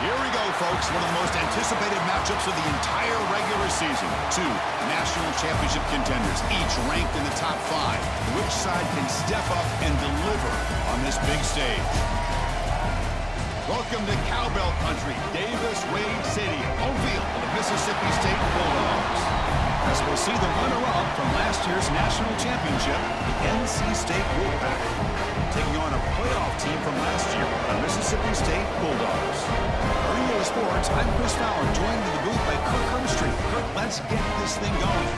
Here we go, folks. One of the most anticipated matchups of the entire regular season. Two national championship contenders, each ranked in the top 5. Which side can step up and deliver on this big stage? Welcome to Cowbell Country, Davis-Wade Stadium, home field of the Mississippi State Bulldogs. As we'll see the runner-up from last year's national championship, the NC State Wolfpack, taking on a playoff team from last year, the Mississippi State Bulldogs. For EA Sports, I'm Chris Fowler, joined in the booth by Kirk Hermstreet. Kirk, let's get this thing going.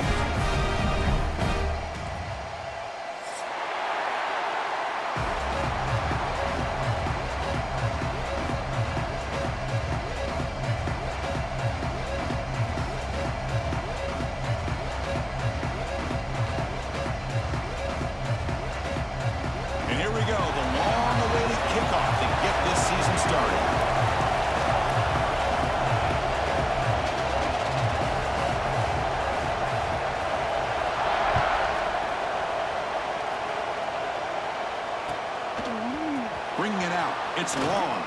And here we go, the long-awaited kickoff to get this season started. Bringing it out, it's long.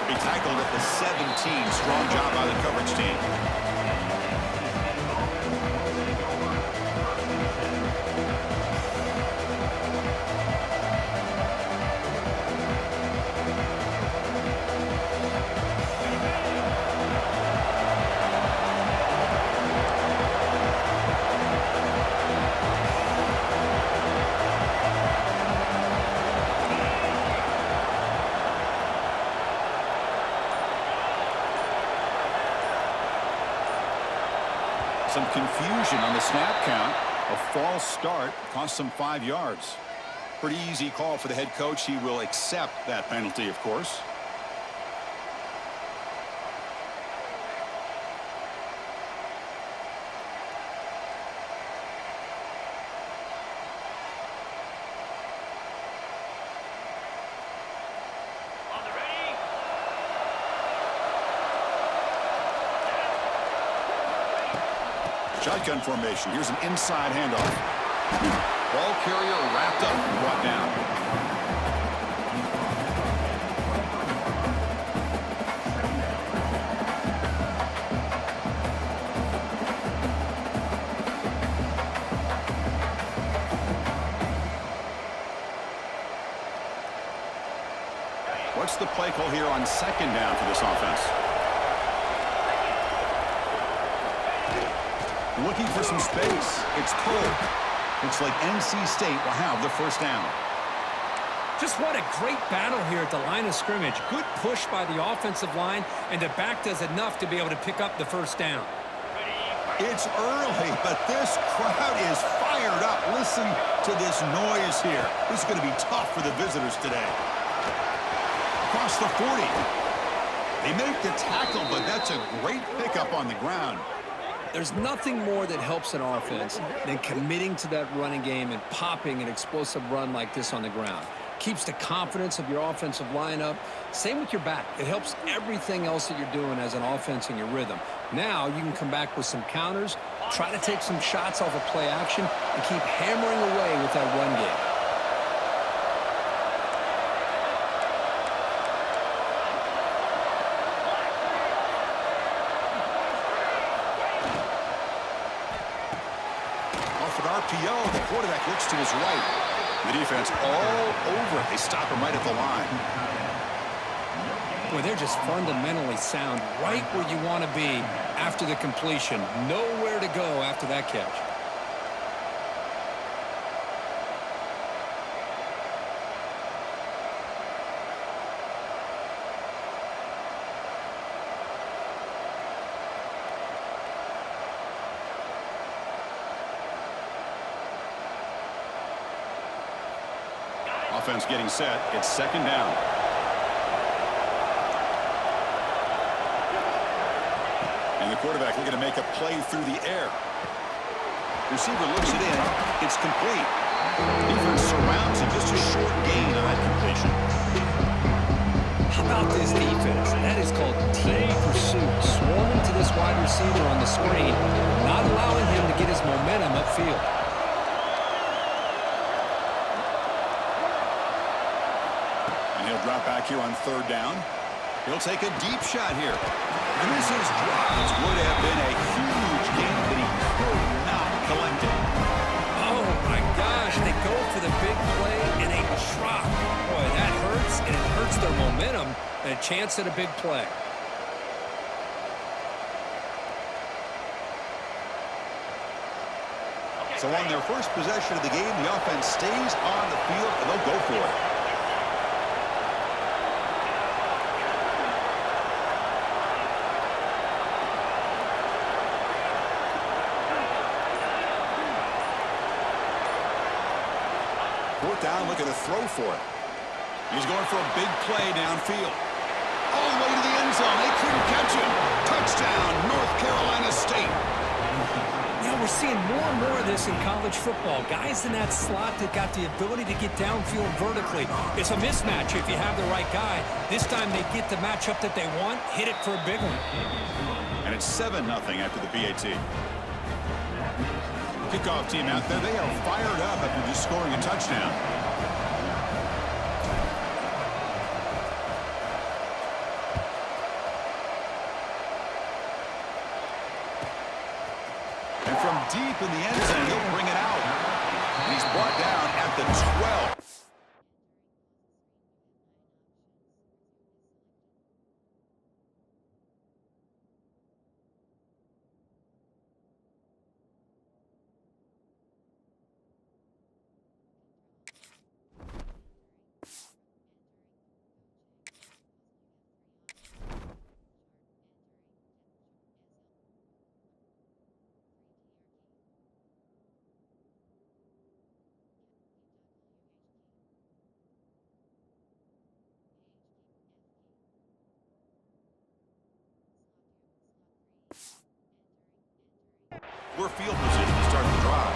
He tackled at the 17. Strong job by the coverage team. Some confusion on the snap count. A false start cost them 5 yards. Pretty easy call for the head coach. He will accept that penalty, of course. Shotgun formation. Here's an inside handoff. Ball carrier wrapped up and brought down. What's the play call here on second down for this offense? Looking for some space. It's pulled. Looks like NC State will have the first down. Just what a great battle here at the line of scrimmage. Good push by the offensive line, and the back does enough to be able to pick up the first down. It's early, but this crowd is fired up. Listen to this noise here. This is going to be tough for the visitors today. Across the 40. They make the tackle, but that's a great pickup on the ground. There's nothing more that helps an offense than committing to that running game and popping an explosive run like this on the ground. Keeps the confidence of your offensive lineup. Same with your back. It helps everything else that you're doing as an offense in your rhythm. Now you can come back with some counters, try to take some shots off of play action, and keep hammering away with that run game. RPO, the quarterback looks to his right. The defense all over it. They stop him right at the line. Boy, they're just fundamentally sound right where you want to be after the completion. Nowhere to go after that catch. Offense getting set. It's second down. And the quarterback looking to make a play through the air. Receiver looks it in. It's complete. Defense surrounds him. Just a short gain on that completion. How about this defense? That is called team pursuit. Swarming to this wide receiver on the screen, not allowing him to get his momentum upfield. And he'll drop back here on third down. He'll take a deep shot here. And this is dropped. Would have been a huge gain, but he could not collect it. Oh, my gosh. They go for the big play, and they drop. Boy, that hurts, and it hurts their momentum and a chance at a big play. So on their first possession of the game, the offense stays on the field, and they'll go for it. Fourth down, looking to throw for it. He's going for a big play downfield. All the way to the end zone. They couldn't catch him. Touchdown, North Carolina State. You know, we're seeing more and more of this in college football. Guys in that slot that got the ability to get downfield vertically. It's a mismatch if you have the right guy. This time they get the matchup that they want, hit it for a big one. And it's 7-0 after the PAT. Kickoff team out there, they are fired up after just scoring a touchdown. And from deep in the end zone, he'll bring it out. And he's brought down at the 12. We're field position to start the drive.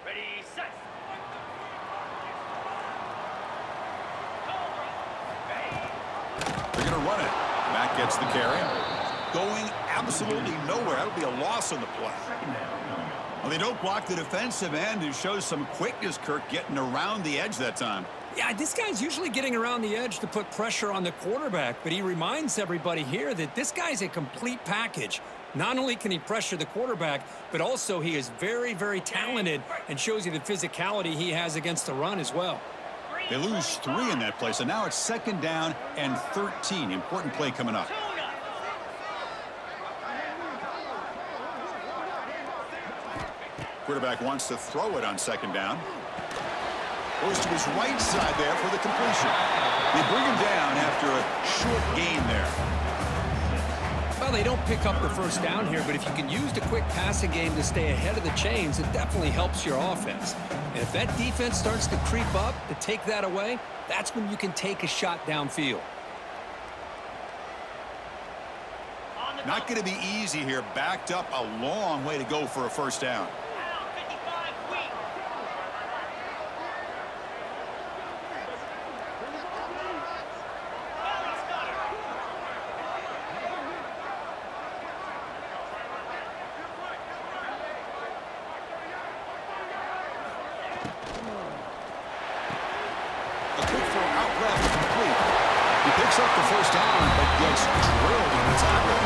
Ready, set. They're going to run it. Matt gets the carry. Going absolutely nowhere. That'll be a loss on the play. Well, they don't block the defensive end, who shows some quickness, Kirk, getting around the edge that time. Yeah, this guy's usually getting around the edge to put pressure on the quarterback, but he reminds everybody here that this guy's a complete package. Not only can he pressure the quarterback, but also he is very, very talented and shows you the physicality he has against the run as well. They lose 3 in that play, so now it's 2nd down and 13. Important play coming up. Quarterback wants to throw it on 2nd down. Goes to his right side there for the completion. They bring him down after a short gain there. Well, they don't pick up the first down here, but if you can use the quick passing game to stay ahead of the chains, it definitely helps your offense. And if that defense starts to creep up to take that away, that's when you can take a shot downfield. Not going to be easy here. Backed up a long way to go for a first down. Up the first down, but gets drilled on the tackle.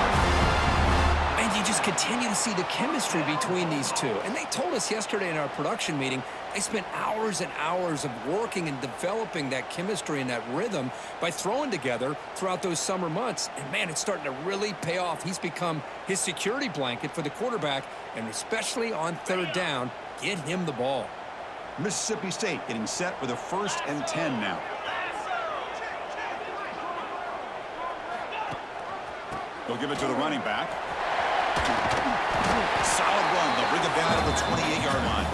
And you just continue to see the chemistry between these two. And they told us yesterday in our production meeting, they spent hours and hours of working and developing that chemistry and that rhythm by throwing together throughout those summer months. And, man, it's starting to really pay off. He's become his security blanket for the quarterback, and especially on 3rd down, get him the ball. Mississippi State getting set with a 1st and 10 now. They'll give it to the running back. Solid run. They'll bring it down to the 28-yard line.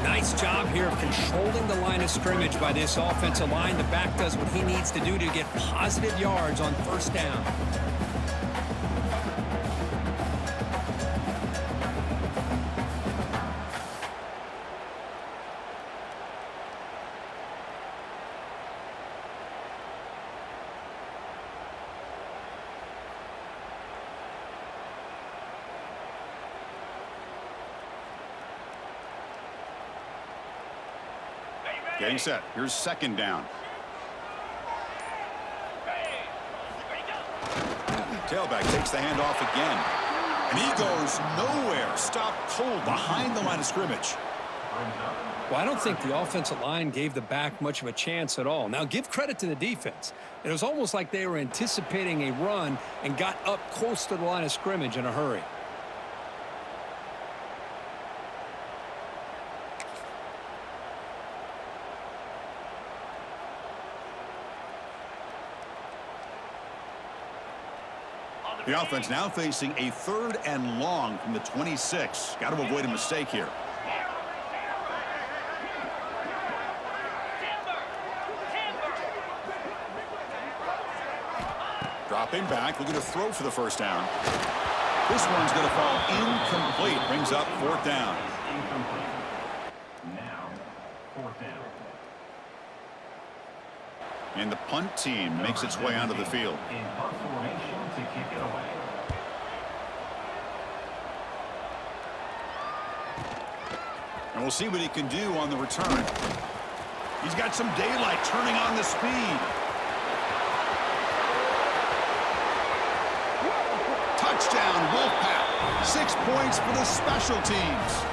Nice job here of controlling the line of scrimmage by this offensive line. The back does what he needs to do to get positive yards on 1st down. Getting set. Here's second down. Tailback takes the handoff again. And he goes nowhere. Stopped cold behind the line of scrimmage. Well, I don't think the offensive line gave the back much of a chance at all. Now, give credit to the defense. It was almost like they were anticipating a run and got up close to the line of scrimmage in a hurry. The offense now facing a 3rd and long from the 26. Got to avoid a mistake here. Dropping back, looking to throw for the first down. This one's going to fall incomplete. Brings up 4th down. Now, 4th down. And the punt team makes its way onto the field. In punt formation to kick it away. And we'll see what he can do on the return. He's got some daylight turning on the speed. Touchdown, Wolfpack. 6 points for the special teams.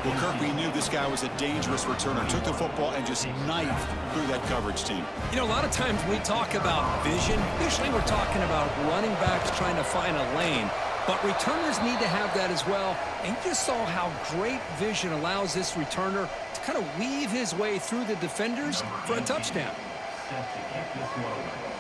Well, Kirk, we knew this guy was a dangerous returner. Took the football and just knifed through that coverage team. You know, a lot of times when we talk about vision, usually we're talking about running backs trying to find a lane. But returners need to have that as well. And you just saw how great vision allows this returner to kind of weave his way through the defenders for a touchdown. Set to kick this one away.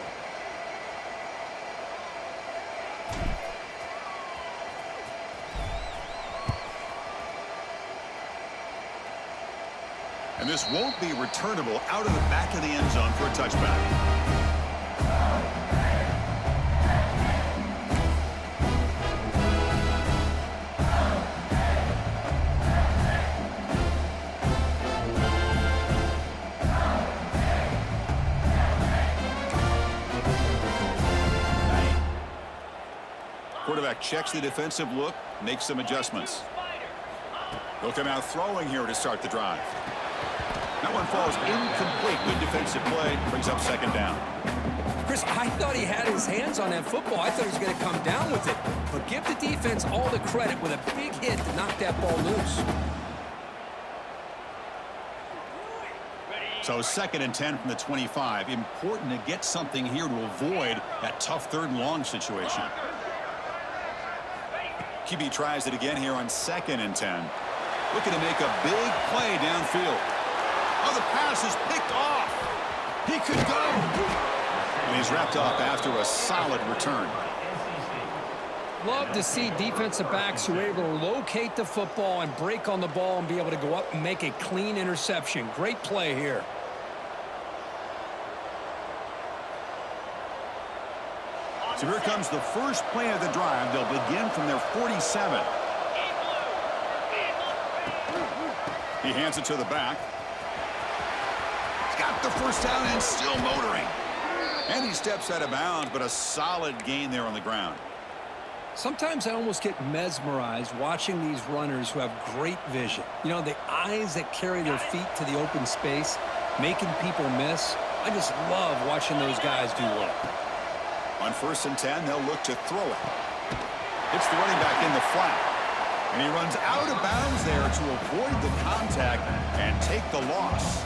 And this won't be returnable out of the back of the end zone for a touchback. Quarterback checks the defensive look, makes some adjustments. He'll come out throwing here to start the drive. That one falls incomplete. Good defensive play. Brings up 2nd down. Chris, I thought he had his hands on that football. I thought he was going to come down with it. But give the defense all the credit with a big hit to knock that ball loose. So 2nd and 10 from the 25. Important to get something here to avoid that tough 3rd and long situation. QB tries it again here on 2nd and 10. Looking to make a big play downfield. Oh, the pass is picked off. He could go. And he's wrapped up after a solid return. Love to see defensive backs who are able to locate the football and break on the ball and be able to go up and make a clean interception. Great play here. So here comes the first play of the drive. They'll begin from their 47. He hands it to the back. He's got the first down and still motoring. And he steps out of bounds, but a solid gain there on the ground. Sometimes I almost get mesmerized watching these runners who have great vision. You know, the eyes that carry their feet to the open space, making people miss. I just love watching those guys do work. On 1st and 10, they'll look to throw it. It's the running back in the flat. And he runs out of bounds there to avoid the contact and take the loss.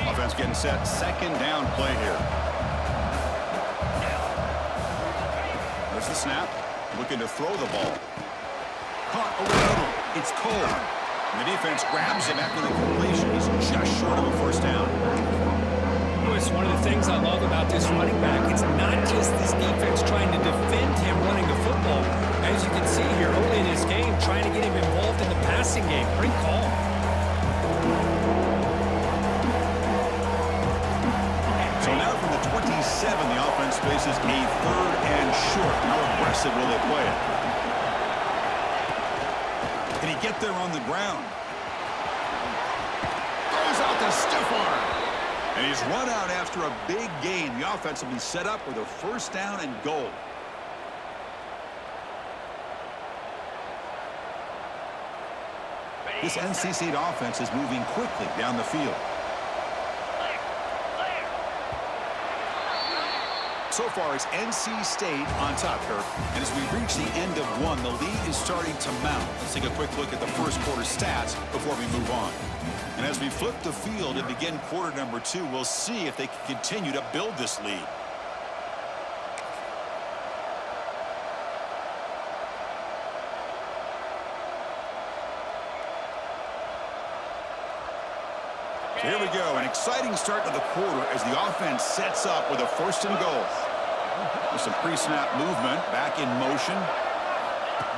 Offense getting set. 2nd down play here. There's the snap. Looking to throw the ball. Caught over the middle. It's Cole. And the defense grabs him after the completion. He's just short of a 1st down. It's one of the things I love about this running back. It's not just this defense trying to defend him running the football. As you can see here early in this game, trying to get him involved in the passing game. Great call. So now from the 27, the offense faces a 3rd and short. How aggressive will they play it? Can he get there on the ground? Throws out the stiff And he's run out after a big gain. The offense will be set up with a first down and goal. This NC State offense is moving quickly down the field. So far, it's NC State on top, Kirk. And as we reach the end of one, the lead is starting to mount. Let's take a quick look at the first quarter stats before we move on. And as we flip the field and begin quarter number 2, we'll see if they can continue to build this lead. So here we go, an exciting start to the quarter as the offense sets up with a first and goal. With some pre-snap movement, back in motion.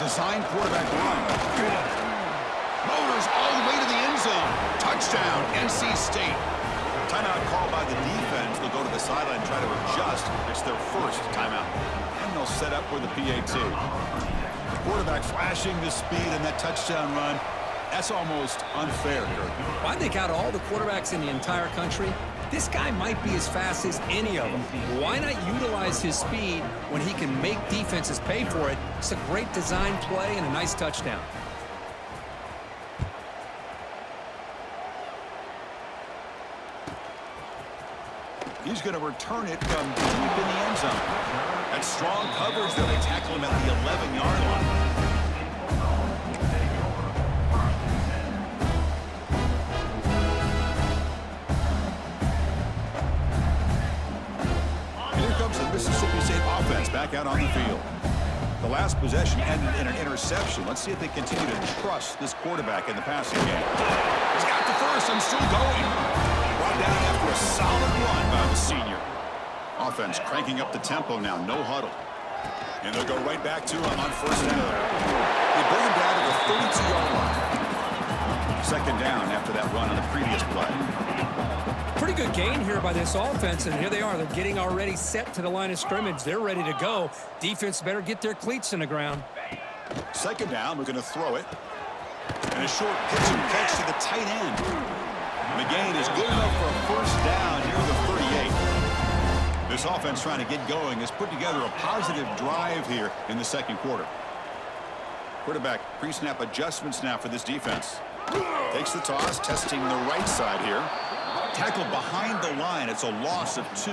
Design quarterback run. Motors all the way to the end zone. Touchdown, NC State. Timeout called by the defense. They'll go to the sideline and try to adjust. It's their first timeout. And they'll set up for the PAT. The quarterback flashing the speed and that touchdown run. That's almost unfair, Kirk. Well, I think out of all the quarterbacks in the entire country, this guy might be as fast as any of them. Why not utilize his speed when he can make defenses pay for it? It's a great design play and a nice touchdown. He's going to return it from deep in the end zone. That's strong coverage there. They tackle him at the 11-yard line. Mississippi State offense back out on the field. The last possession ended in an interception. Let's see if they continue to trust this quarterback in the passing game. He's got the first and still going. Brought down after a solid run by the senior. Offense cranking up the tempo now, no huddle. And they'll go right back to him on first down. They bring him down to the 32-yard line. Second down after that run on the previous play. Pretty good gain here by this offense, and here they are. They're getting already set to the line of scrimmage. They're ready to go. Defense better get their cleats in the ground. Second down, we're going to throw it. And a short pitch and catch to the tight end. And the gain is good enough for a first down near the 38. This offense trying to get going has put together a positive drive here in the second quarter. Quarterback pre-snap adjustments now for this defense. Takes the toss, testing the right side here. Tackled behind the line. It's a loss of 2.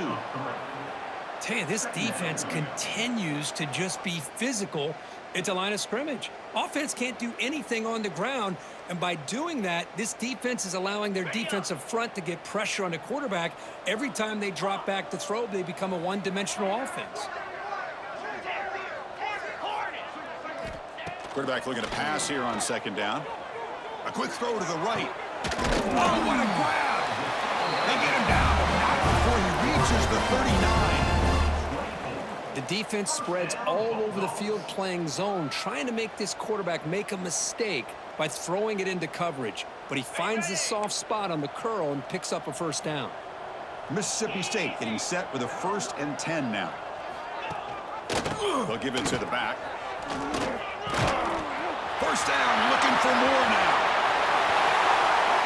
Tell you, this defense continues to just be physical at the line of scrimmage. Offense can't do anything on the ground, and by doing that, this defense is allowing their defensive front to get pressure on the quarterback. Every time they drop back to throw, they become a one-dimensional offense. Quarterback looking to pass here on second down. A quick throw to the right. Oh, what a grab! They get him down, but not before he reaches the 39. The defense spreads all over the field playing zone, trying to make this quarterback make a mistake by throwing it into coverage. But he finds the soft spot on the curl and picks up a first down. Mississippi State getting set with a 1st and 10 now. They'll give it to the back. First down, looking for more now.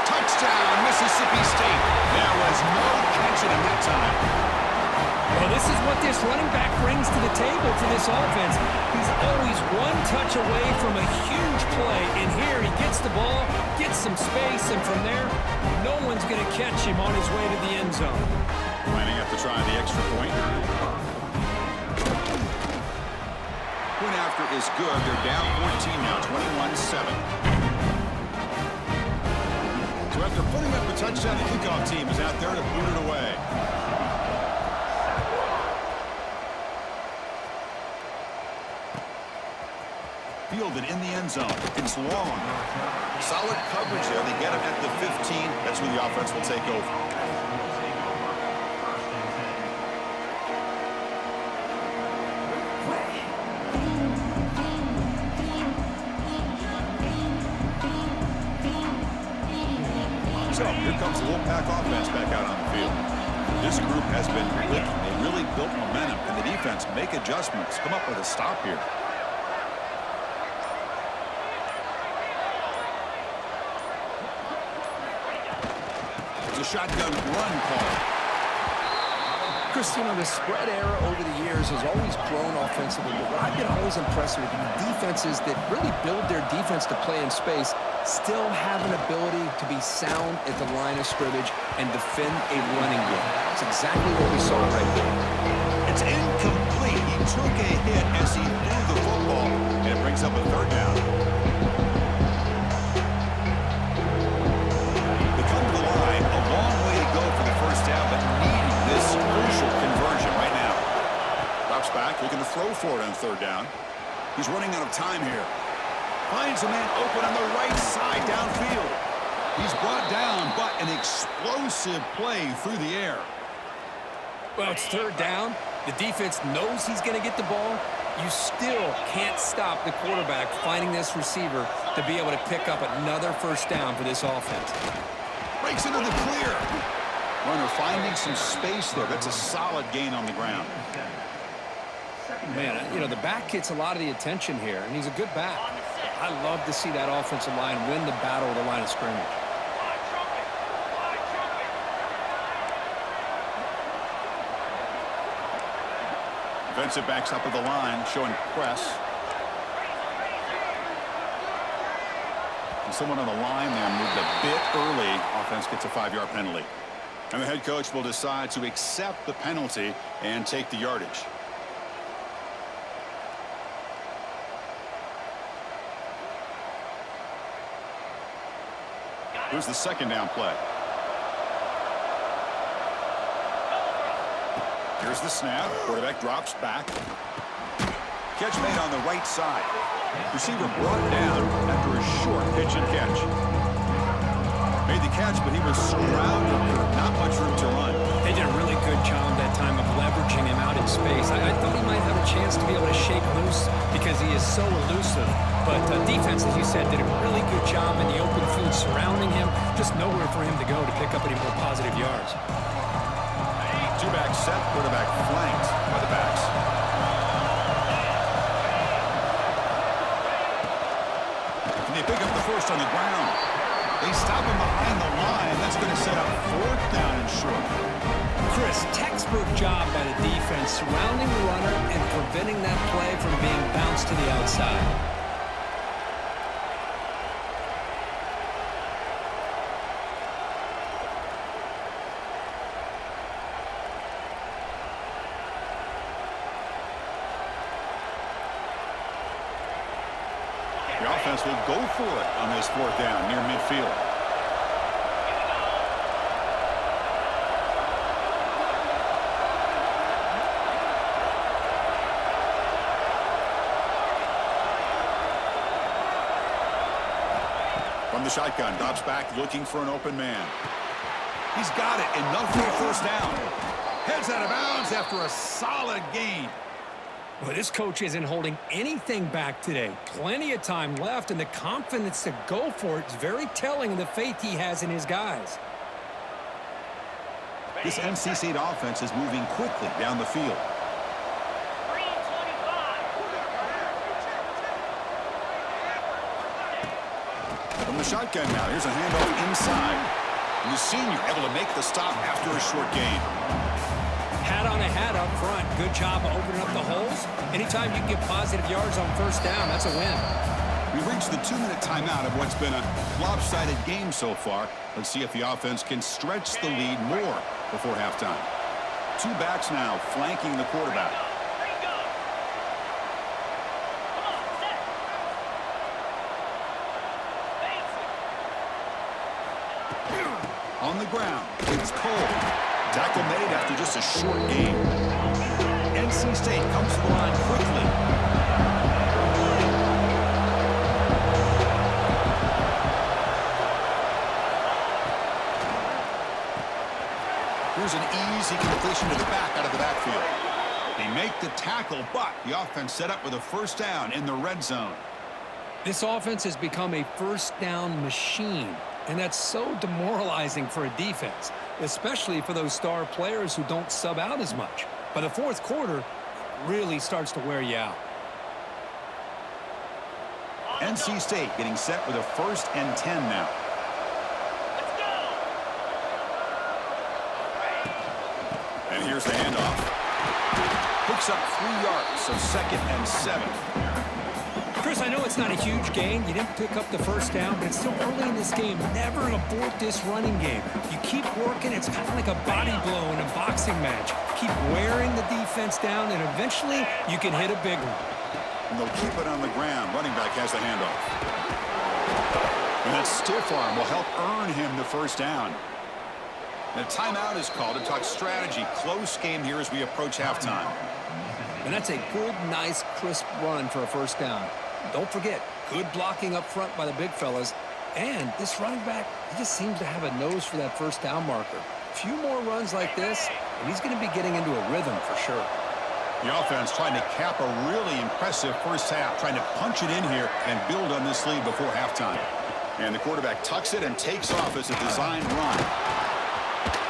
Touchdown, Mississippi State. There was no catching him that time. Well, this is what this running back brings to the table for this offense. He's always one touch away from a huge play. And here he gets the ball, gets some space, and from there, no one's going to catch him on his way to the end zone. Lining up to try the extra point. Point after is good. They're down 14 now, 21-7. So after putting up a touchdown, the kickoff team is out there to boot it away. Fielded in the end zone. It's long. Solid coverage there. They get him at the 15. That's where the offense will take over. So here comes the Wolfpack offense back out on the field. This group has been clicking. They really built momentum. Can the defense make adjustments? Come up with a stop here. It's a shotgun run call. Chris, you know, the spread era over the years has always grown offensively, but what I've been always impressed with the defenses that really build their defense to play in space still have an ability to be sound at the line of scrimmage and defend a running game. That's exactly what we saw right there. It's incomplete. He took a hit as he threw the football, and it brings up a third down. They come to the line, a long way to go for the first down, but needing this crucial conversion right now. Drops back, looking to throw for it on third down. He's running out of time here. Finds a man open on the right side downfield. He's brought down, but an explosive play through the air. Well, it's third down. The defense knows he's going to get the ball. You still can't stop the quarterback finding this receiver to be able to pick up another first down for this offense. Breaks into the clear. Runner finding some space there. That's a solid gain on the ground. Man, you know, the back gets a lot of the attention here, and he's a good back. I love to see that offensive line win the battle of the line of scrimmage. Defensive backs up at the line, showing press. And someone on the line there moved a bit early. Offense gets a 5-yard penalty. And the head coach will decide to accept the penalty and take the yardage. Here's the second down play. Here's the snap. Quarterback drops back. Catch made on the right side. Receiver brought down after a short pitch and catch. Made the catch, but he was surrounded with not much room to run. They did a really good job that time of leveraging him out in space. I thought he might have a chance to be able to shake loose because he is so elusive. But defense, as you said, did a really good job in the open field surrounding him. Just nowhere for him to go to pick up any more positive yards. Two-back set, quarterback flanked by the backs. Can they pick up the first on the ground? They stop him behind the line. That's going to set up fourth down and short. Chris, textbook job by the defense surrounding the runner and preventing that play from being bounced to the outside. The offense will go for it on this fourth down near midfield. From the shotgun, drops back looking for an open man. He's got it, enough for a first down. Heads out of bounds after a solid gain. Well, this coach isn't holding anything back today. Plenty of time left, and the confidence to go for it is very telling of the faith he has in his guys. This NC State offense is moving quickly down the field. From the shotgun now, here's a handoff inside. And the senior able to make the stop after a short gain. Hat on a hat up front. Good job of opening up the holes. Anytime you can get positive yards on first down, that's a win. We've reached the 2-minute timeout of what's been a lopsided game so far. Let's see if the offense can stretch the lead more before halftime. Two backs now flanking the quarterback. On the ground, it's Cole. Tackle made after just a short game. NC State comes to the line quickly. Here's an easy completion to the back out of the backfield. They make the tackle, but the offense set up with a first down in the red zone. This offense has become a first down machine, and that's so demoralizing for a defense, especially for those star players who don't sub out as much. By the fourth quarter, it really starts to wear you out. NC State getting set with a 1st and 10 now. Here's the handoff. Picks up 3 yards, so 2nd and 7. Chris, I know it's not a huge gain. You didn't pick up the first down, but it's still early in this game. Never abort this running game. You keep working. It's kind of like a body blow in a boxing match. Keep wearing the defense down, and eventually you can hit a big one. And they'll keep it on the ground. Running back has the handoff. And that stiff arm will help earn him the first down. And a timeout is called to talk strategy. Close game here as we approach halftime. And that's a good, nice, crisp run for a first down. Don't forget, good blocking up front by the big fellas. And this running back, he just seems to have a nose for that first down marker. A few more runs like this, and he's going to be getting into a rhythm for sure. The offense trying to cap a really impressive first half, trying to punch it in here and build on this lead before halftime. And the quarterback tucks it and takes off as a designed run.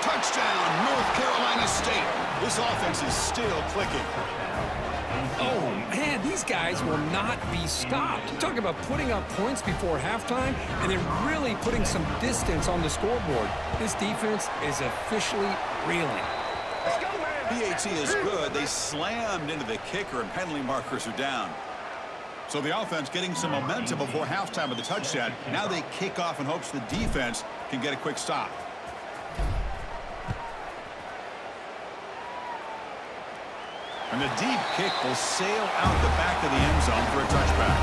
Touchdown, North Carolina State. This offense is still clicking. Oh, man, these guys will not be stopped. You're talking about putting up points before halftime and then really putting some distance on the scoreboard. This defense is officially reeling. PAT is good. They slammed into the kicker and penalty markers are down. So the offense getting some momentum before halftime with the touchdown. Now they kick off in hopes the defense can get a quick stop. And the deep kick will sail out the back of the end zone for a touchback.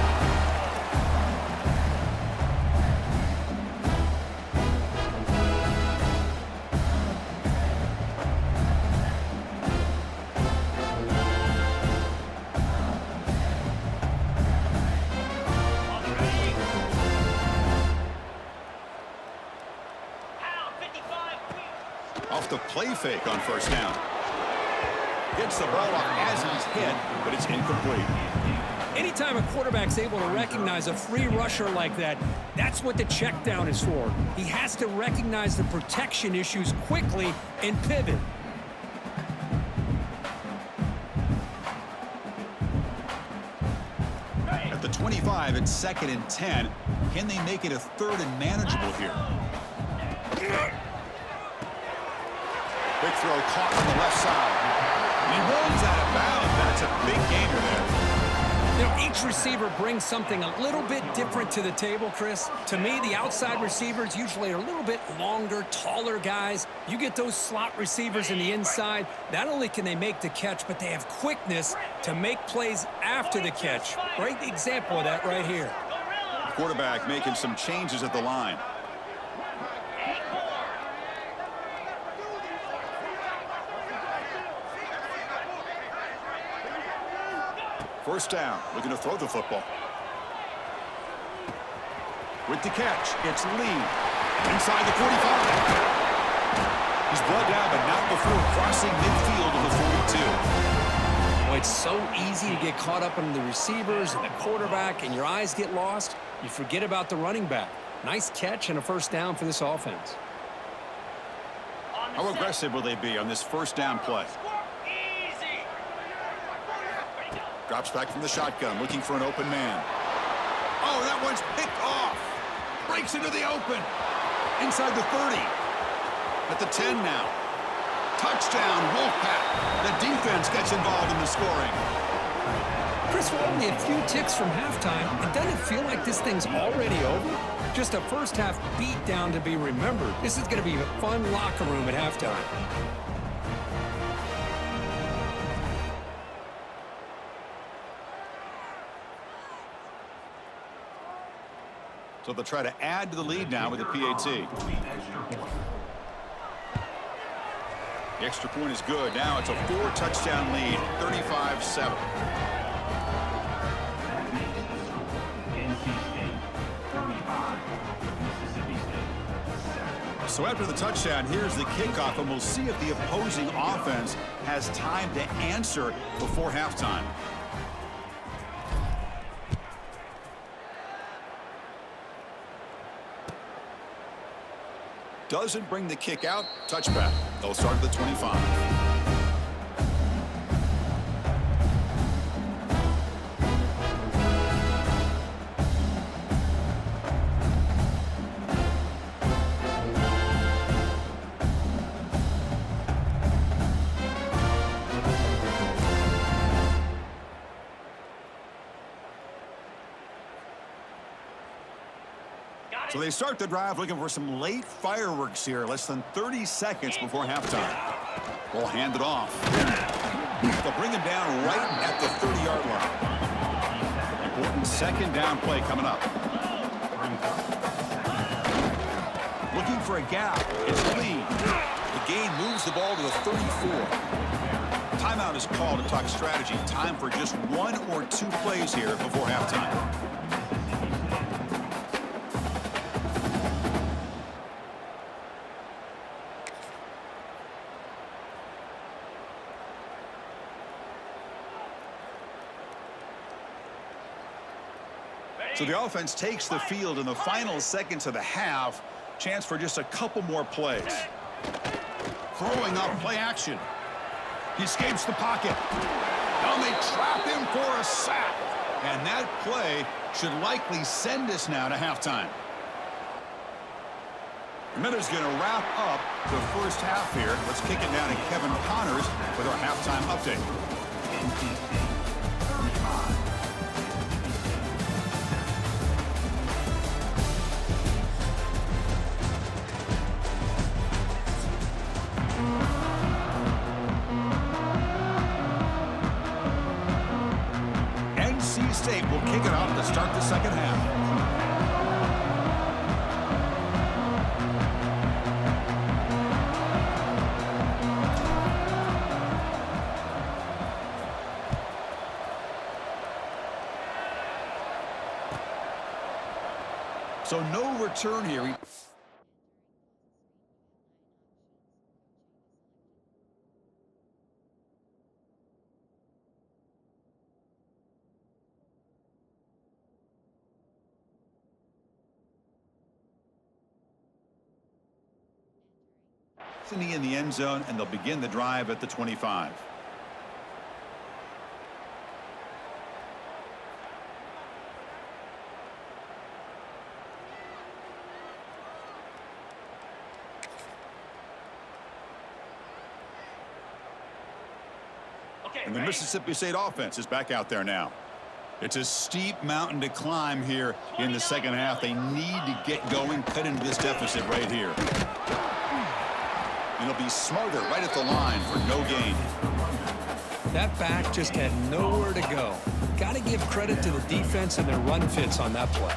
Off the play fake on first down. Gets the ball off as he's hit, but it's incomplete. Anytime a quarterback's able to recognize a free rusher like that, that's what the check down is for. He has to recognize the protection issues quickly and pivot. At the 25, it's 2nd and 10. Can they make it a 3rd and manageable here? Quick throw caught on the left side. And he rolls out of bounds. That's a big gainer there. You know, each receiver brings something a little bit different to the table, Chris. To me, the outside receivers usually are a little bit longer, taller guys. You get those slot receivers in the inside, not only can they make the catch, but they have quickness to make plays after the catch. Great example of that right here. Quarterback making some changes at the line. First down, looking to throw the football. With the catch, it's Lee. Inside the 45. He's brought down, but not before crossing midfield of the 42. Well, it's so easy to get caught up in the receivers and the quarterback, and your eyes get lost. You forget about the running back. Nice catch and a first down for this offense. How aggressive will they be on this first down play? Drops back from the shotgun, looking for an open man. Oh, that one's picked off. Breaks into the open. Inside the 30. At the 10 now. Touchdown, Wolfpack. The defense gets involved in the scoring. Chris, we're only a few ticks from halftime, and doesn't it feel like this thing's already over? Just a first half beat down to be remembered. This is going to be a fun locker room at halftime. So they'll try to add to the lead now with the PAT. The extra point is good. Now it's a 4-touchdown lead, 35-7. So after the touchdown, here's the kickoff, and we'll see if the opposing offense has time to answer before halftime. Doesn't bring the kick out. Touchback. They'll start at the 25. So they start the drive looking for some late fireworks here, less than 30 seconds before halftime. We'll hand it off. They'll bring him down right at the 30-yard line. Important second down play coming up. Looking for a gap. It's Lee. The gain moves the ball to the 34. Timeout is called to talk strategy. Time for just 1 or 2 plays here before halftime. So the offense takes the field in the final seconds of the half. Chance for just a couple more plays. Throwing up play action. He escapes the pocket. Now they trap him for a sack. And that play should likely send us now to halftime. Miller's going to wrap up the first half here. Let's kick it down to Kevin Connors with our halftime update. NC State will kick it off to start the second half. So no return here. In the end zone, and they'll begin the drive at the 25. And the Mississippi State offense is back out there now. It's a steep mountain to climb here in the second half. They need to get going, cut into this deficit right here. And he'll be smarter right at the line for no gain. That back just had nowhere to go. Got to give credit to the defense and their run fits on that play.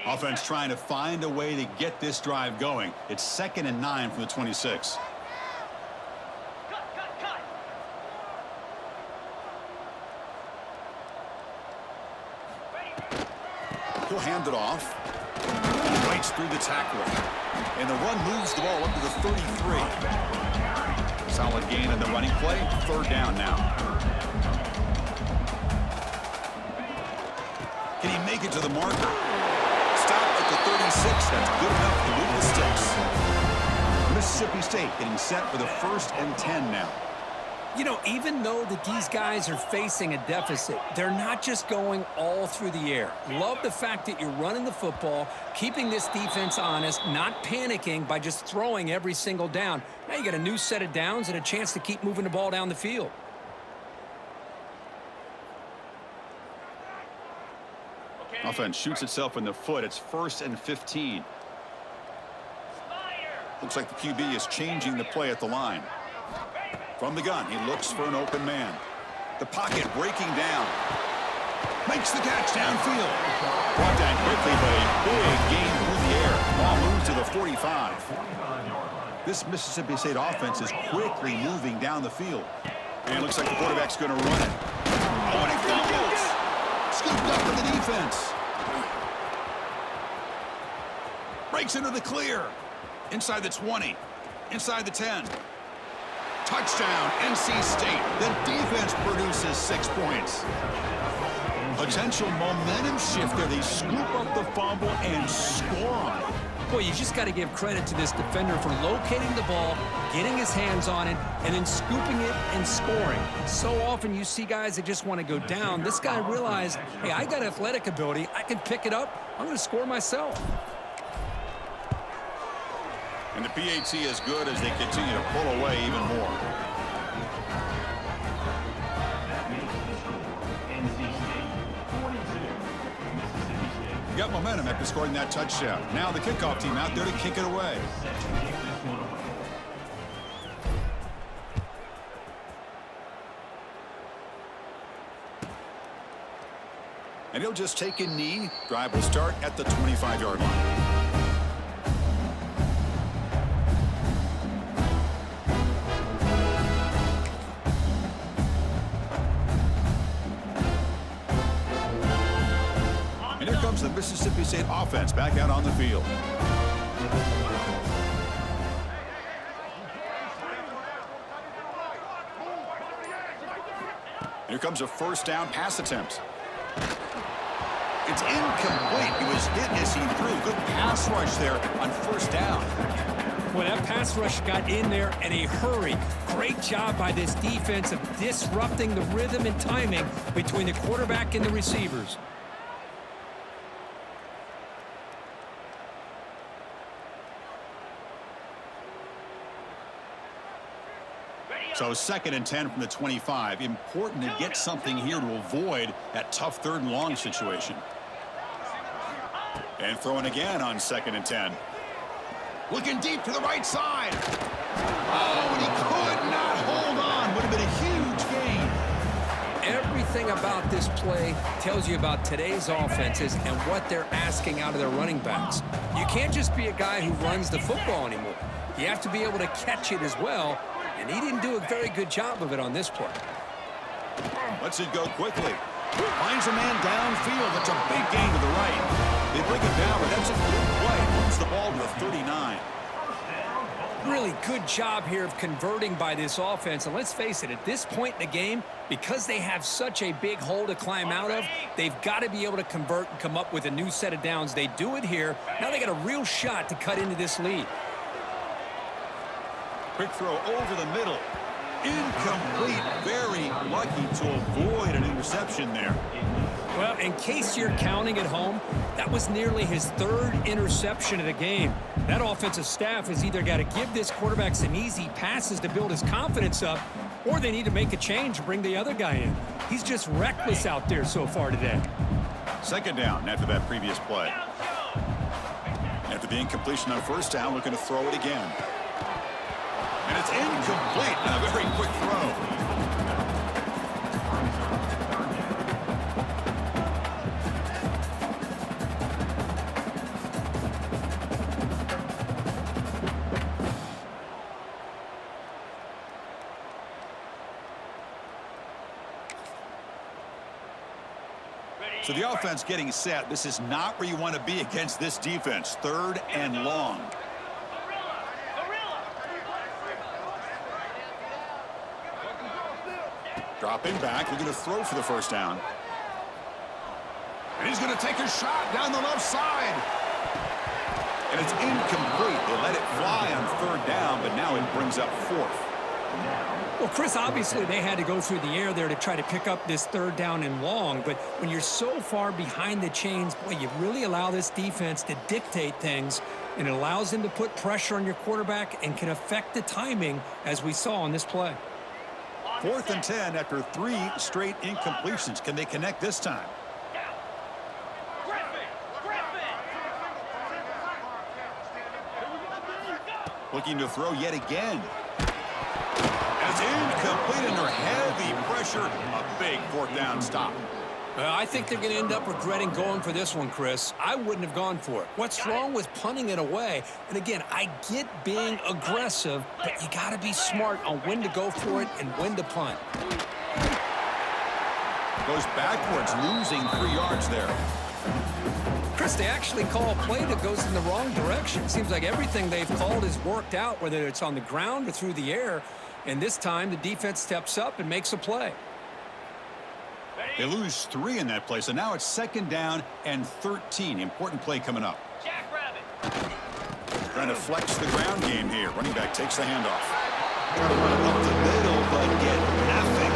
Offense trying to find a way to get this drive going. It's 2nd and 9 from the 26. He'll hand it off. He breaks through the tackle. And the run moves the ball up to the 33. Solid gain in the running play. 3rd down now. Can he make it to the marker? Stop at the 36. That's good enough to move the sticks. Mississippi State getting set for the 1st and 10 now. You know, even though that these guys are facing a deficit, they're not just going all through the air. Love the fact that you're running the football, keeping this defense honest, not panicking by just throwing every single down. Now you got a new set of downs and a chance to keep moving the ball down the field. Offense shoots itself in the foot. It's 1st and 15. Looks like the QB is changing the play at the line. From the gun, he looks for an open man. The pocket breaking down. Makes the catch downfield. Brought down quickly, but a big gain through the air. Ball moves to the 45. This Mississippi State offense is quickly moving down the field. And it looks like the quarterback's going to run it. Oh, and he fumbles. Scooped up in the defense. Breaks into the clear. Inside the 20. Inside the 10. Touchdown, NC State. The defense produces 6 points. Potential momentum shifter. They scoop up the fumble and score on it. Boy, you just got to give credit to this defender for locating the ball, getting his hands on it, and then scooping it and scoring. So often you see guys that just want to go down. This guy realized, hey, I got athletic ability. I can pick it up. I'm going to score myself. And And the PAT is good as they continue to pull away even more. That makes the score NC State 42, Mississippi State. Got momentum after scoring that touchdown. Now the kickoff team out there to kick it away. Set to kick this one away. And he'll just take a knee. Drive will start at the 25-yard line. And here comes the Mississippi State offense back out on the field. Here comes a first down pass attempt. It's incomplete. He was hit as he threw. Good pass rush there on first down. Well, that pass rush got in there in a hurry. Great job by this defense of disrupting the rhythm and timing between the quarterback and the receivers. So 2nd and 10 from the 25. Important to get something here to avoid that tough 3rd and long situation. And throwing again on 2nd and 10. Looking deep to the right side. Oh, and he could not hold on. Would have been a huge gain. Everything about this play tells you about today's offenses and what they're asking out of their running backs. You can't just be a guy who runs the football anymore. You have to be able to catch it as well. And he didn't do a very good job of it on this play. Lets it go quickly. Finds a man downfield. That's a big gain to the right. They bring it down, but that's a good play. Moves the ball to the 39. Really good job here of converting by this offense. And let's face it, at this point in the game, because they have such a big hole to climb out of, they've got to be able to convert and come up with a new set of downs. They do it here. Now they got a real shot to cut into this lead. Quick throw over the middle. Incomplete. Very lucky to avoid an interception there. Well, in case you're counting at home, that was nearly his 3rd interception of the game. That offensive staff has either got to give this quarterback some easy passes to build his confidence up, or they need to make a change and bring the other guy in. He's just reckless out there so far today. 2nd down after that previous play. After the incompletion on first down, looking to throw it again. And it's incomplete. And a very quick throw. So the offense getting set. This is not where you want to be against this defense. 3rd and long. Dropping back, looking to throw for the first down. And he's going to take a shot down the left side. And it's incomplete. They let it fly on 3rd down, but now it brings up 4th. Well, Chris, obviously they had to go through the air there to try to pick up this 3rd down and long, but when you're so far behind the chains, boy, you really allow this defense to dictate things, and it allows them to put pressure on your quarterback and can affect the timing, as we saw on this play. 4th and 10 after 3 straight incompletions. Can they connect this time? Looking to throw yet again. As incomplete under heavy pressure. A big 4th down stop. I think they're going to end up regretting going for this one, Chris. I wouldn't have gone for it. What's wrong with punting it away? And again, I get being aggressive, but you got to be smart on when to go for it and when to punt. Goes backwards, losing 3 yards there. Chris, they actually call a play that goes in the wrong direction. Seems like everything they've called has worked out, whether it's on the ground or through the air. And this time, the defense steps up and makes a play. They lose 3 in that play, so now it's 2nd down and 13. Important play coming up. Trying to flex the ground game here. Running back takes the handoff. Trying to run it up the middle, but get nothing.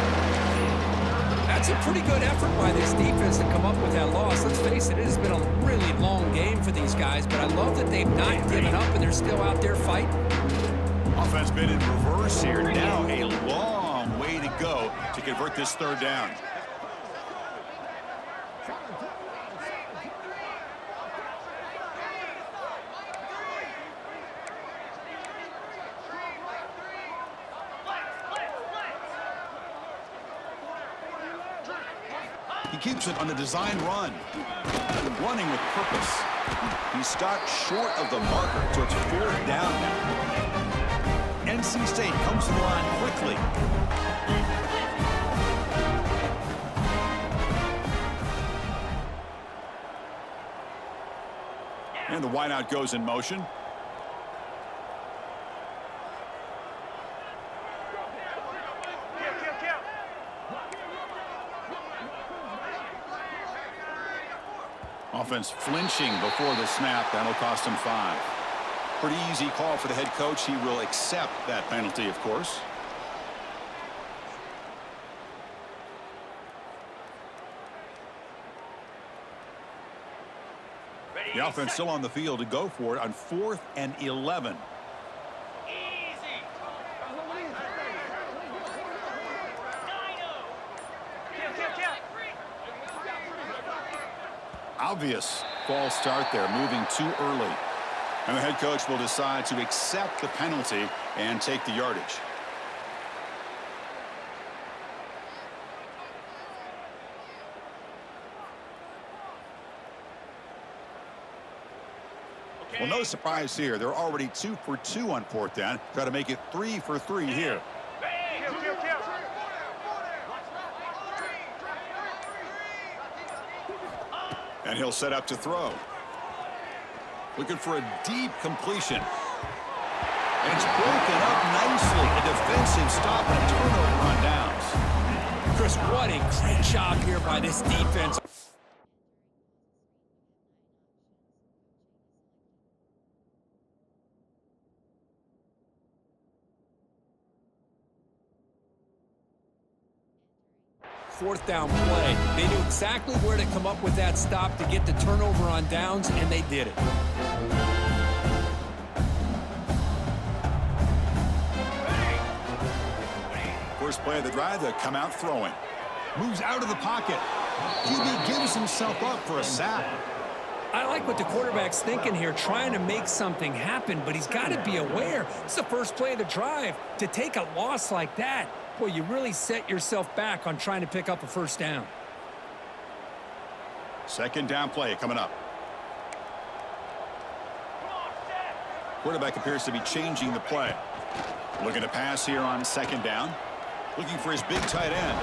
That's It's a pretty good effort by this defense to come up with that loss. Let's face it, it has been a really long game for these guys, but I love that they've not given up and they're still out there fighting. Offense been in reverse here. Now a long way to go to convert this third down. He keeps it on the design run. Running with purpose. He stopped short of the marker, so it's fourth down now. NC State comes to the line quickly. And the wideout goes in motion. Offense flinching before the snap. That'll cost him 5. Pretty easy call for the head coach. He will accept that penalty, of course. The offense still on the field to go for it on 4th and 11. Obvious false start there, moving too early. And the head coach will decide to accept the penalty and take the yardage. Well, no surprise here. They're already 2 for 2 on 4th down. Try to make it 3 for 3 here. And he'll set up to throw. Looking for a deep completion. And it's broken up nicely. A defensive stop and a turnover on downs. Chris, what a great job here by this defense. Fourth down play. They knew exactly where to come up with that stop to get the turnover on downs, and they did it. First play of the drive, they come out throwing. Moves out of the pocket. QB gives himself up for a sack. I like what the quarterback's thinking here, trying to make something happen, but he's got to be aware. It's the first play of the drive. To take a loss like that, boy, you really set yourself back on trying to pick up a first down. Second down play coming up. Quarterback appears to be changing the play. Looking to pass here on second down. Looking for his big tight end.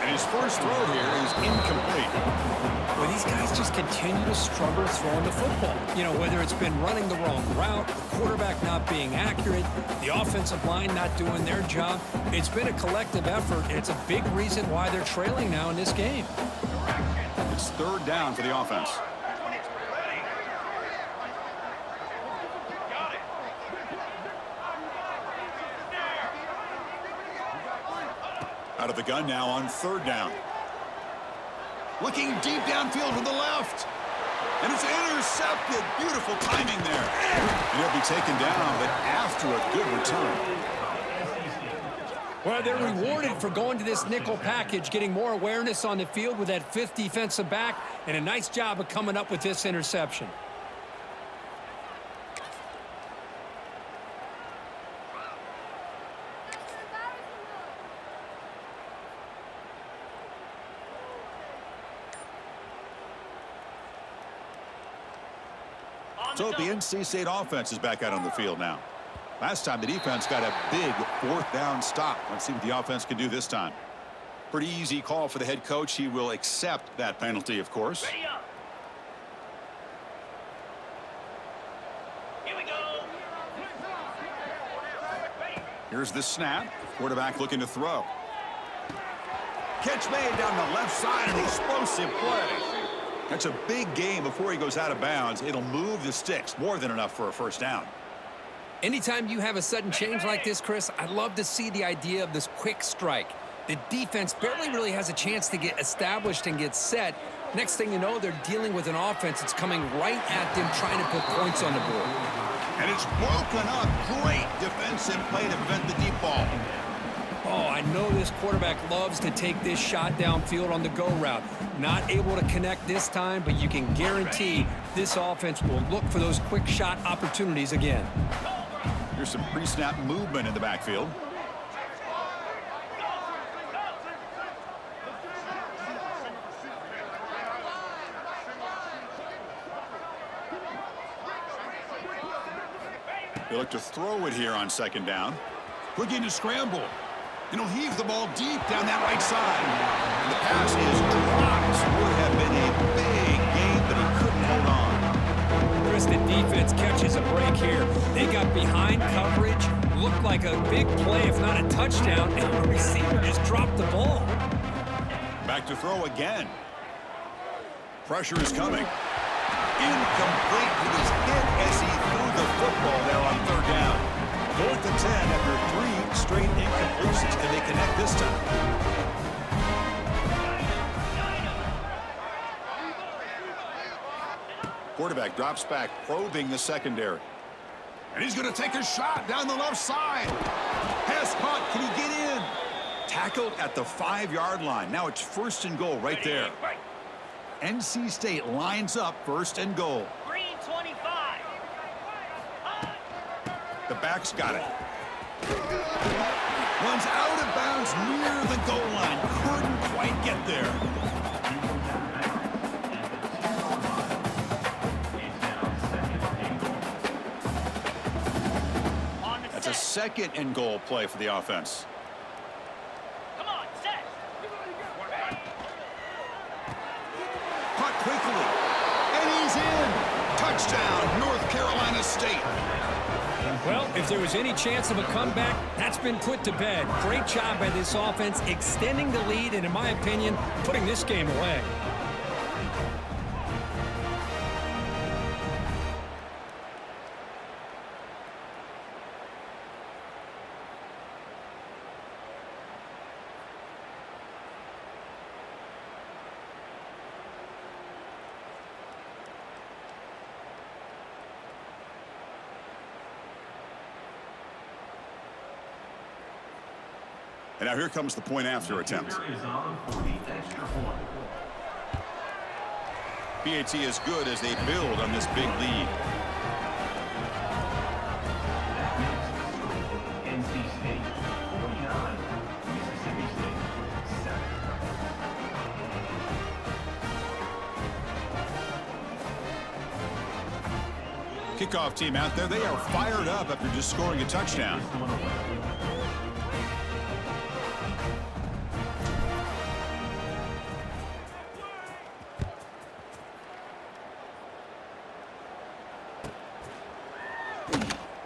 And his first throw here is incomplete. Well, these guys just continue to struggle throwing the football. You know, whether it's been running the wrong route, the quarterback not being accurate, the offensive line not doing their job. It's been a collective effort, and it's a big reason why they're trailing now in this game. It's third down for the offense. Out of the gun now on third down. Looking deep downfield to the left. And it's intercepted. Beautiful timing there. And he'll be taken down, but after a good return. Well, they're rewarded for going to this nickel package, getting more awareness on the field with that 5th defensive back, and a nice job of coming up with this interception. So the NC State offense is back out on the field now. Last time the defense got a big fourth down stop. Let's see what the offense can do this time. Pretty easy call for the head coach. He will accept that penalty, of course. Ready up. Here we go. Here's the snap. Quarterback looking to throw. Catch made down the left side. An explosive play. That's a big game before he goes out of bounds. It'll move the sticks. More than enough for a first down. Anytime you have a sudden change like this, Chris, I love to see the idea of this quick strike. The defense barely really has a chance to get established and get set. Next thing you know, they're dealing with an offense that's coming right at them, trying to put points on the board. And it's broken up. Great defensive play to prevent the deep ball. Oh, I know this quarterback loves to take this shot downfield on the go route. Not able to connect this time, but you can guarantee this offense will look for those quick shot opportunities again. Here's some pre-snap movement in the backfield. They look to throw it here on second down. Looking to scramble. And he'll heave the ball deep down that right side. And the pass is dropped. Would have been a big gain, but he couldn't hold on. Chris, the defense catches a break here. They got behind coverage, looked like a big play, if not a touchdown, and the receiver just dropped the ball. Back to throw again. Pressure is coming. Incomplete. He was hit as he threw the football there on third down. 4th and 10 after 3 straight incompletions. Can they connect this time? Quarterback drops back, probing the secondary. And he's going to take a shot down the left side. Pass caught. Can he get in? Tackled at the 5-yard line. Now it's 1st and goal right there. NC State lines up 1st and goal. Green 25. The back's got it. Runs out of bounds near the goal line. Couldn't quite get there. That's a 2nd and goal play for the offense. Come on, set. Caught quickly. And he's in. Touchdown, North Carolina State. Well, if there was any chance of a comeback, that's been put to bed. Great job by this offense, extending the lead, and in my opinion, putting this game away. And now here comes the point after attempt. Is on for the extra point. PAT is good as they build on this big lead. That makes the score NC State 49, Mississippi State 7. Kickoff team out there. They are fired up after just scoring a touchdown.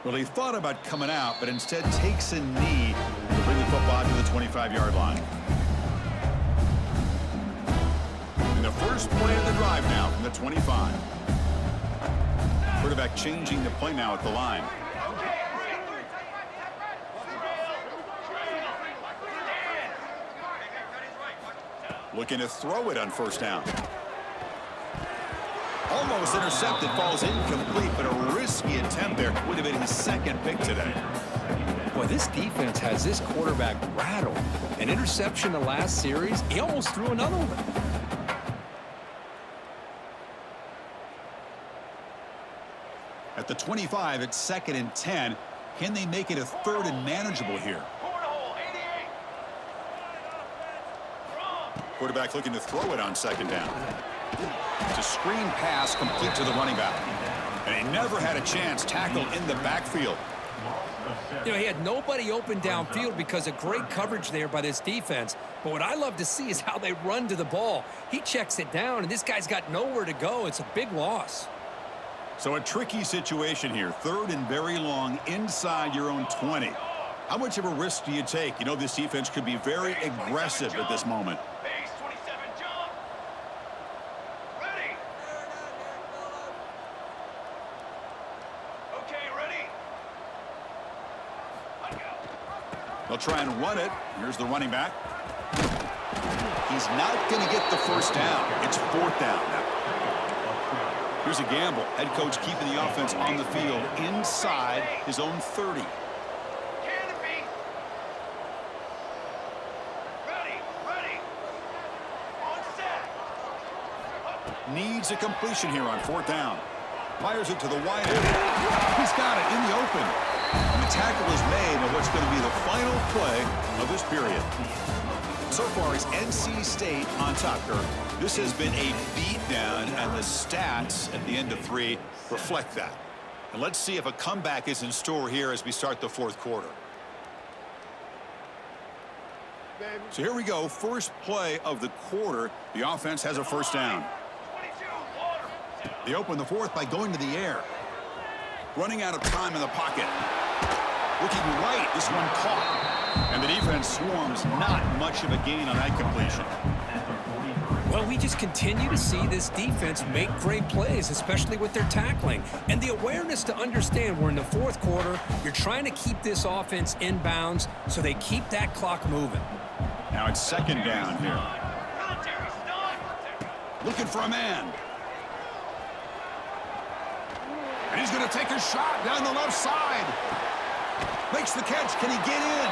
Well, he thought about coming out, but instead takes a knee to bring the football to the 25-yard line. And the first play of the drive now from the 25. Quarterback changing the play now at the line. Looking to throw it on 1st down. Almost intercepted, falls incomplete, but a risky attempt there. Would have been his 2nd pick today. Boy, this defense has this quarterback rattled. An interception the last series, he almost threw another one. At the 25, it's 2nd and 10. Can they make it a 3rd and manageable here? Quarterback looking to throw it on 2nd down. It's a screen pass complete to the running back. And he never had a chance tackled in the backfield. You know, he had nobody open downfield because of great coverage there by this defense. But what I love to see is how they run to the ball. He checks it down, and this guy's got nowhere to go. It's a big loss. So a tricky situation here. 3rd and very long inside your own 20. How much of a risk do you take? You know, this defense could be very aggressive at this moment. Base 27, jump. Ready. Okay, ready. They'll try and run it. Here's the running back. He's not going to get the first down. It's fourth down now. Here's a gamble. Head coach keeping the offense on the field inside his own 30. Canopy. Ready. On set. Needs a completion here on fourth down. Fires it to the wide end. He's got it in the open. And the tackle is made on what's going to be the final play of this period. So far, it's NC State on top, Kirk. This has been a beatdown, and the stats at the end of 3 reflect that. And let's see if a comeback is in store here as we start the fourth quarter. So here we go. First play of the quarter. The offense has a first down. 22, water. They open the fourth by going to the air. Running out of time in the pocket. Looking right, this one caught. And the defense swarms, not much of a gain on that completion. Well, we just continue to see this defense make great plays, especially with their tackling. And the awareness to understand we're in the fourth quarter, you're trying to keep this offense in bounds so they keep that clock moving. Now it's second down here. Military stop. Looking for a man. And he's going to take a shot down the left side. Makes the catch. Can he get in?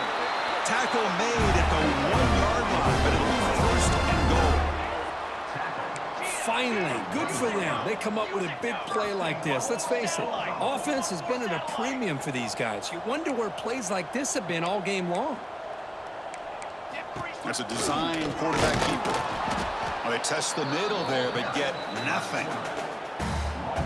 Tackle made at the 1-yard line, but it'll be first and goal. Finally, good for them. They come up with a big play like this. Let's face it, offense has been at a premium for these guys. You wonder where plays like this have been all game long. That's a design quarterback keeper. Well, they test the middle there, but get nothing.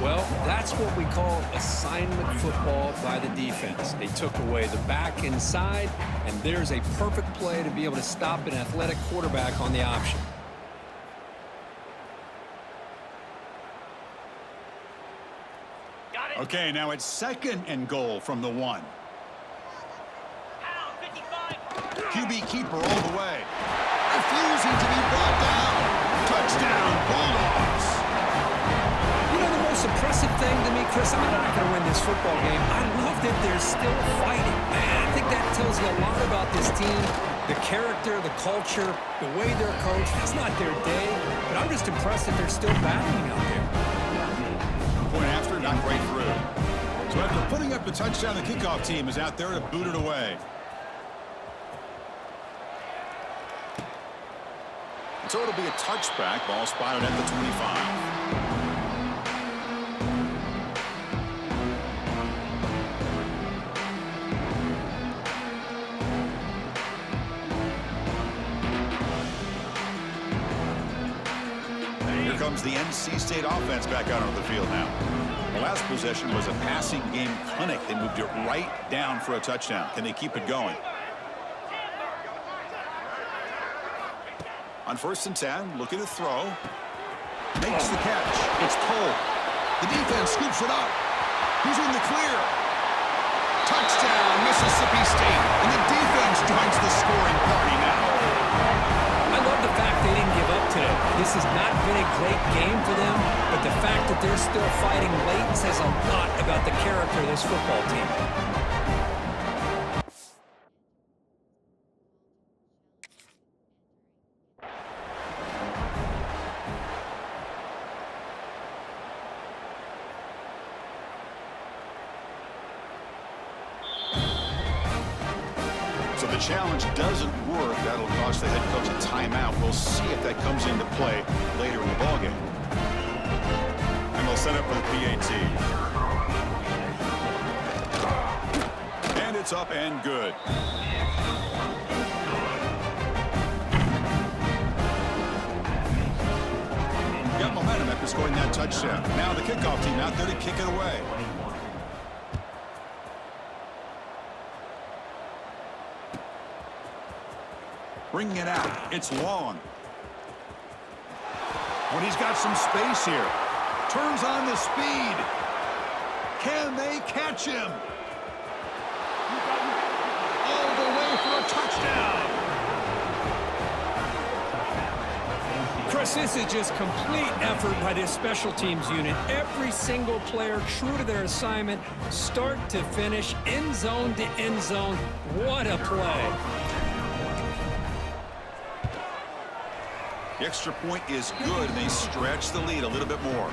Well, that's what we call assignment football by the defense. They took away the back inside, and there's a perfect play to be able to stop an athletic quarterback on the option. Got it. Okay, now it's second and goal from the 1. Pound 55. QB keeper all the way. Refusing to be brought down. Touchdown, Bulldogs. You know, the most impressive thing to me, Chris, I mean, they're not going to win this football game. I love that they're still fighting. Man, I think that tells you a lot about this team, the character, the culture, the way they're coached. It's not their day, but I'm just impressed that they're still battling out there. Point after, not right through. So after putting up the touchdown, the kickoff team is out there to boot it away. So it'll be a touchback. Ball spotted at the 25. Here comes the NC State offense back out on the field now. The last possession was a passing game clinic. They moved it right down for a touchdown. Can they keep it going? On 1st and 10, looking to throw. Makes the catch. It's Cole. The defense scoops it up. He's in the clear. Touchdown, Mississippi State. And the defense joins the scoring party now. I love the fact they didn't give up today. This has not been a great game for them, but the fact that they're still fighting late says a lot about the character of this football team. So the challenge doesn't work. That'll cost the head coach a timeout. We'll see if that comes into play later in the ballgame. And they'll set up for the PAT. And it's up and good. Got momentum after scoring that touchdown. Now the kickoff team out there to kick it away. Bringing it out. It's long. When he's got some space here. Turns on the speed. Can they catch him? All the way for a touchdown. Chris, this is just complete effort by this special teams unit. Every single player true to their assignment, start to finish, end zone to end zone. What a play. The extra point is good, and they stretch the lead a little bit more.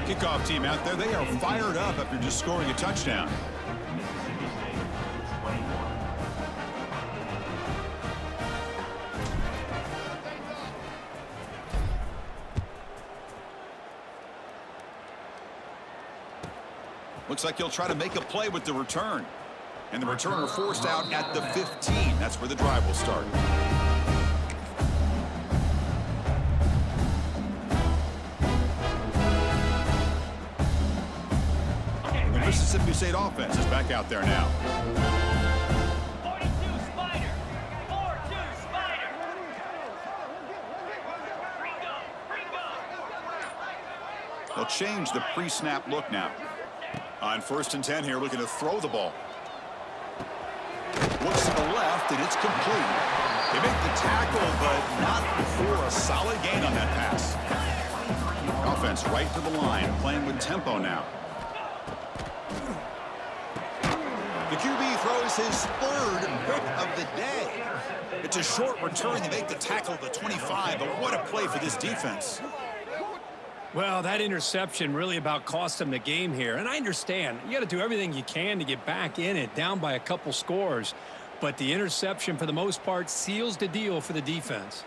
Kickoff team out there, they are fired up after just scoring a touchdown. Mississippi State 21. Looks like he'll try to make a play with the return. And the returner forced out at the 15. That's where the drive will start. The Mississippi State offense is back out there now. 42 Spider. 4-2 Spider. Ringo. They'll change the pre-snap look now. On 1st and 10 here, looking to throw the ball. Looks to the left, and it's complete. They make the tackle, but not before a solid gain on that pass. Offense right to the line, playing with tempo now. The QB throws his 3rd pick of the day. It's a short return. They make the tackle at the 25, but what a play for this defense. Well, that interception really about cost him the game here. And I understand, you got to do everything you can to get back in it, down by a couple scores. But the interception, for the most part, seals the deal for the defense.